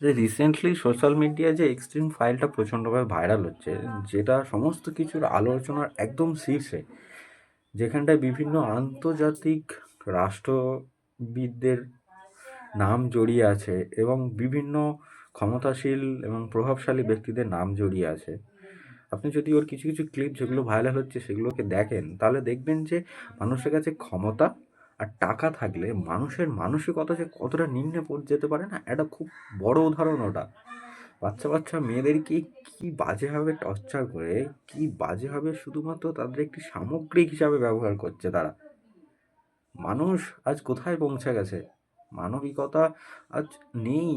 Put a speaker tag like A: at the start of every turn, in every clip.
A: যে recently social মিডিয়ায় যে এক্সট্রিম ফাইলটা প্রচণ্ডভাবে ভাইরাল হচ্ছে, যেটা সমস্ত কিছুর আলোচনার একদম শীর্ষে, যেখানটায় বিভিন্ন আন্তর্জাতিক রাষ্ট্রবিদদের নাম জড়িয়ে আছে এবং বিভিন্ন ক্ষমতাশীল এবং প্রভাবশালী ব্যক্তিদের নাম জড়িয়ে আছে। আপনি যদি ওর কিছু কিছু ক্লিপ যেগুলো ভাইরাল হচ্ছে সেগুলোকে দেখেন, তাহলে দেখবেন যে মানুষের কাছে ক্ষমতা আর টাকা থাকলে মানুষের মানসিকতা যে কতটা নিম্নে পড়ে যেতে পারে না, একটা খুব বড় উদাহরণ ওটা। বাচ্চা বাচ্চা মেয়েদেরকে কি বাজেভাবে টর্চার করে, কি বাজেভাবে শুধুমাত্র তাদের একটি সামগ্রিক হিসাবে ব্যবহার করছে তারা। মানুষ আজ কোথায় পৌঁছে গেছে? মানবিকতা আজ নেই।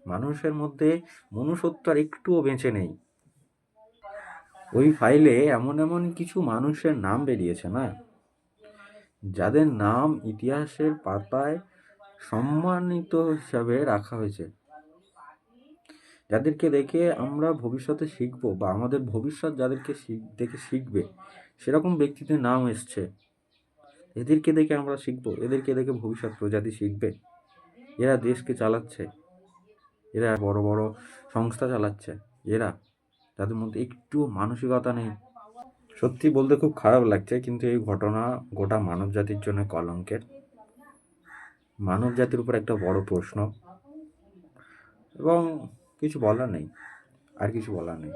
A: মানুষের মধ্যে মনুষ্যত্ব আর একটুও বেঁচে নেই। ওই ফাইলে এমন এমন কিছু মানুষের নাম বেরিয়েছে না, যাদের নাম ইতিহাসের পাতায় সম্মানিত হিসাবে রাখা হয়েছে, যাদেরকে দেখে আমরা ভবিষ্যতে শিখবো বা আমাদের ভবিষ্যৎ যাদেরকে দেখে শিখবে, সেরকম ব্যক্তিদের নাম এসছে। এদেরকে দেখে আমরা শিখবো, এদেরকে দেখে ভবিষ্যৎ প্রজাতি শিখবে। এরা দেশকে চালাচ্ছে, এরা বড় বড় সংস্থা চালাচ্ছে, এরা, যাদের মধ্যে একটুও মানসিকতা নেই। সত্যি বলতে খুব খারাপ লাগছে, কিন্তু এই ঘটনা গোটা মানব জাতির জন্য কলঙ্কের। মানব জাতির উপর একটা বড় প্রশ্ন, এবং কিছু বলার নেই, আর কিছু বলার নেই।